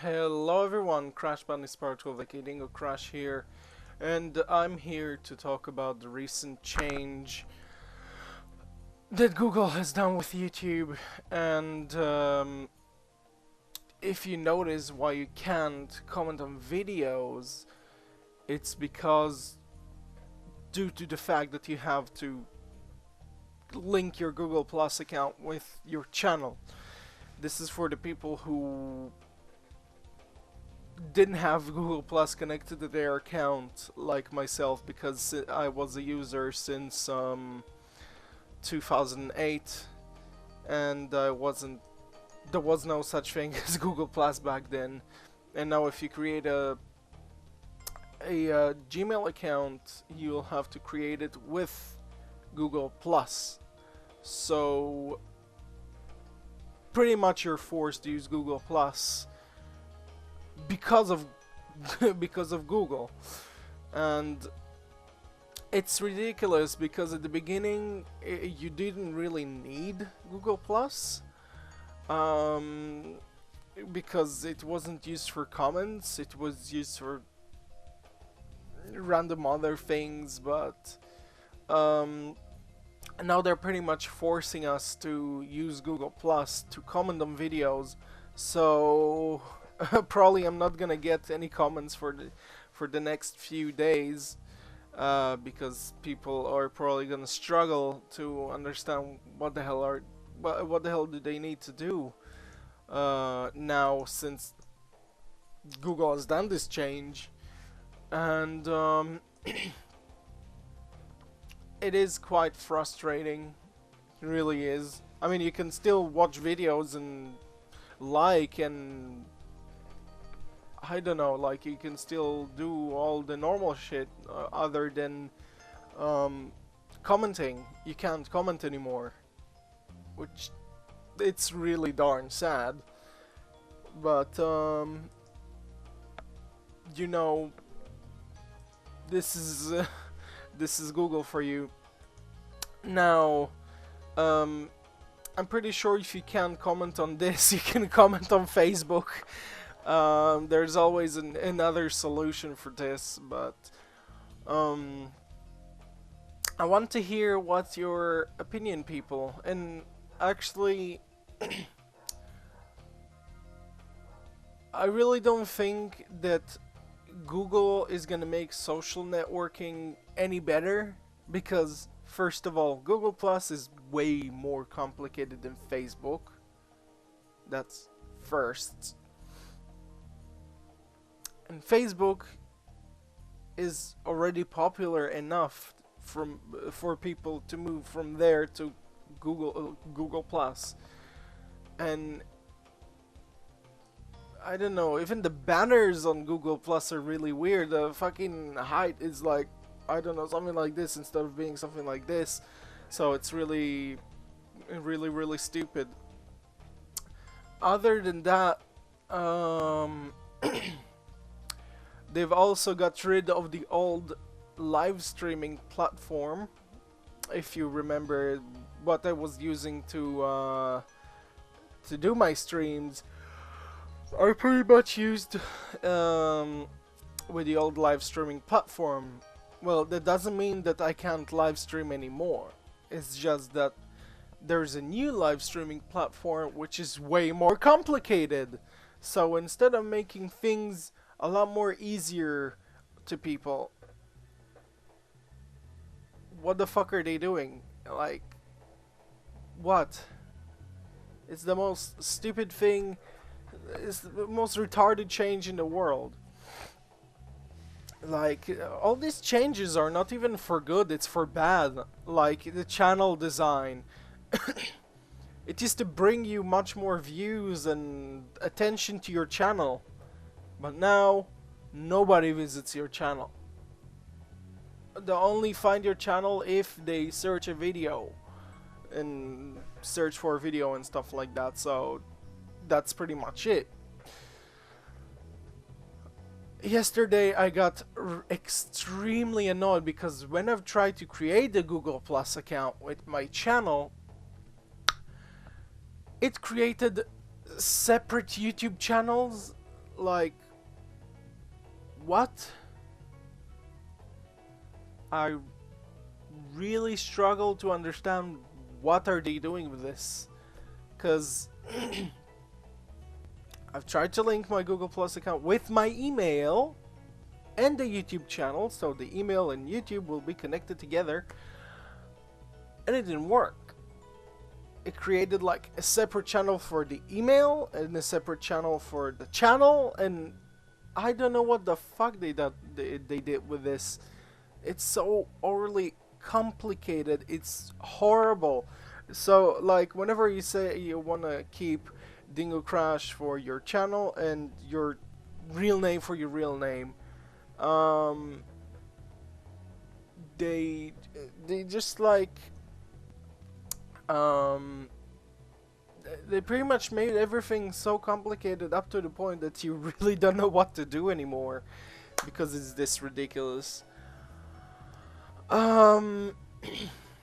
Hello everyone, Crash Bandit Part 12, aka Dingo Crash here, and I'm here to talk about the recent change that Google has done with YouTube. And if you notice why you can't comment on videos, it's because due to the fact that you have to link your Google Plus account with your channel. This is for the people who didn't have Google Plus connected to their account, like myself, because I was a user since 2008, and there was no such thing as Google Plus back then. And now if you create a Gmail account, you'll have to create it with Google Plus. So pretty much you're forced to use Google Plus because of Google. And it's ridiculous because at the beginning you didn't really need Google Plus, because it wasn't used for comments, it was used for random other things. But now they're pretty much forcing us to use Google Plus to comment on videos. So probably I'm not gonna get any comments for the next few days, because people are probably gonna struggle to understand what the hell do they need to do now, since Google has done this change. And it is quite frustrating, it really is. I mean, you can still watch videos and and I don't know, like, you can still do all the normal shit, other than commenting. You can't comment anymore, which it's really darn sad. But you know, this is this is Google for you. Now, I'm pretty sure if you can't comment on this, you can comment on Facebook. There's always another solution for this, but I want to hear what's your opinion, people. And actually, I really don't think that Google is gonna make social networking any better, because first of all, Google Plus is way more complicated than Facebook. That's first. And Facebook is already popular enough for people to move from there to Google Plus. And I don't know, even the banners on Google Plus are really weird. The fucking height is like, I don't know, something like this instead of being something like this. So it's really stupid. Other than that, they've also got rid of the old live streaming platform. If you remember what I was using to do my streams, I pretty much used with the old live streaming platform. Well, that doesn't mean that I can't live stream anymore. It's just that there's a new live streaming platform which is way more complicated. So instead of making things a lot more easier to people, what the fuck are they doing? Like, what? It's the most stupid thing. It's the most retarded change in the world. Like, all these changes are not even for good, it's for bad. Like, the channel design. It used to bring you much more views and attention to your channel. But now, nobody visits your channel. They only find your channel if they search a video. And search for a video and stuff like that, so that's pretty much it. Yesterday I got extremely annoyed because when I've tried to create the Google Plus account with my channel, it created separate YouTube channels like, what? I really struggle to understand what are they doing with this, because I've tried to link my Google Plus account with my email and the YouTube channel, so the email and YouTube will be connected together, and it didn't work. It created like a separate channel for the email and a separate channel for the channel, and I don't know what the fuck they did with this. It's so overly complicated. It's horrible. So like whenever you say you want to keep Dingo Crash for your channel and your real name for your real name, they just like they pretty much made everything so complicated up to the point that you really don't know what to do anymore because it's this ridiculous.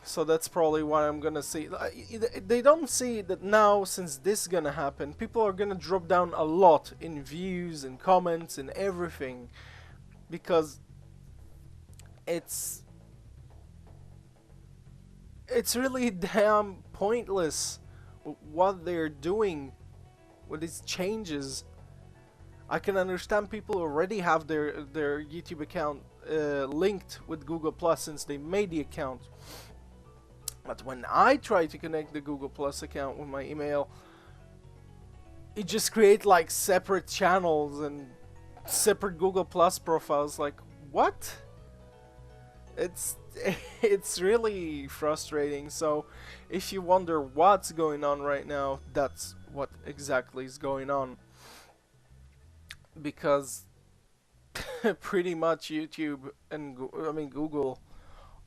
So that's probably why I'm gonna see. They don't see that now, since this is gonna happen, people are gonna drop down a lot in views and comments and everything, because it's really damn pointless what they're doing with these changes. I can understand people already have their YouTube account linked with Google Plus since they made the account. But when I try to connect the Google Plus account with my email, it just creates like separate channels and separate Google Plus profiles. Like, what? It's really frustrating. So if you wonder what's going on right now, that's what exactly is going on. Because pretty much YouTube and Google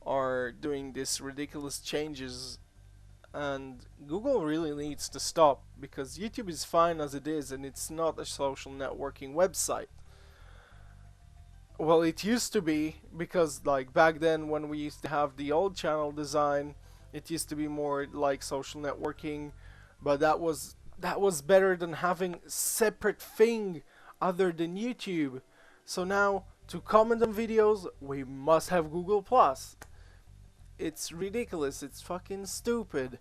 are doing these ridiculous changes, and Google really needs to stop, because YouTube is fine as it is and it's not a social networking website. Well, it used to be, because like back then when we used to have the old channel design, it used to be more like social networking, but that was better than having separate thing other than YouTube. So now to comment on videos we must have Google Plus. It's ridiculous. It's fucking stupid.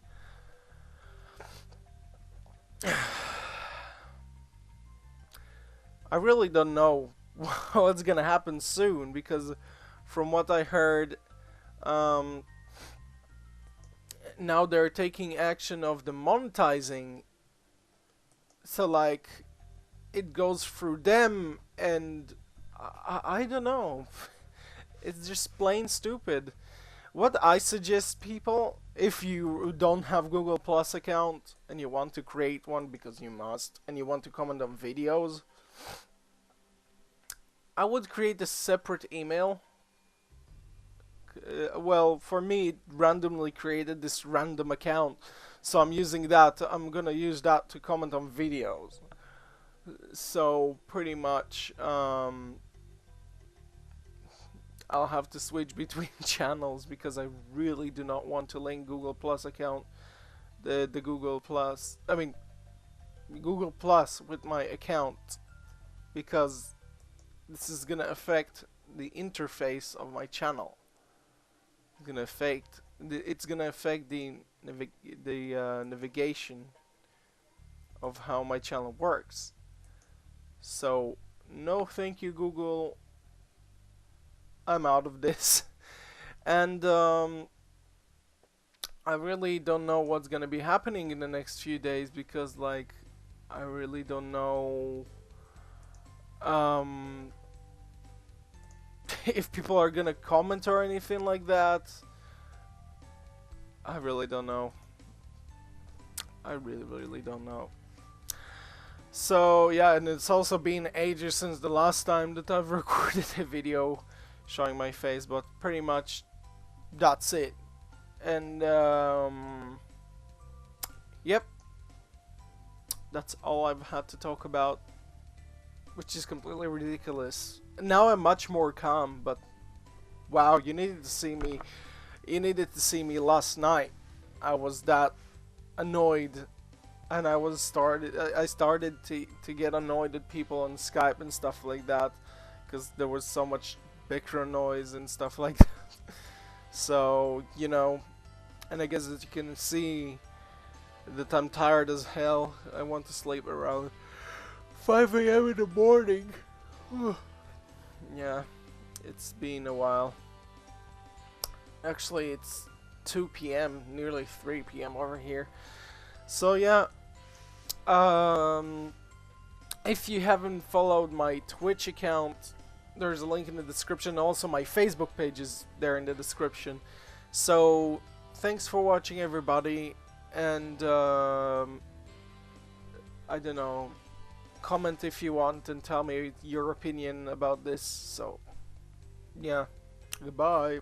I really don't know what's gonna happen soon, because from what I heard, now they're taking action of the monetizing. So like it goes through them, and I don't know. It's just plain stupid. What I suggest people, if you don't have Google Plus account and you want to create one because you must, and you want to comment on videos, I would create a separate email. Well, for me, it randomly created this random account, so I'm using that. I'm gonna use that to comment on videos. So pretty much, I'll have to switch between channels, because I really do not want to link Google Plus account, the Google Plus, Google Plus with my account, because this is gonna affect the interface of my channel. It's gonna affect the navigation of how my channel works. So no, thank you, Google. I'm out of this. And I really don't know what's gonna be happening in the next few days, because like I really don't know if people are gonna comment or anything like that. I really don't know. I really don't know. So yeah, and it's also been ages since the last time that I've recorded a video showing my face, but pretty much that's it. And yep, that's all I've had to talk about, which is completely ridiculous. Now I'm much more calm, but wow, you needed to see me. You needed to see me last night. I was that annoyed and I started to get annoyed at people on Skype and stuff like that, because there was so much background noise and stuff like that. So, you know, and I guess as you can see that I'm tired as hell. I want to sleep around 5 a.m. in the morning. Yeah, it's been a while. Actually, it's 2 p.m., nearly 3 p.m. over here. So yeah, if you haven't followed my Twitch account, there's a link in the description. Also, my Facebook page is there in the description. So, thanks for watching, everybody, and I don't know, comment if you want and tell me your opinion about this. So, yeah, goodbye.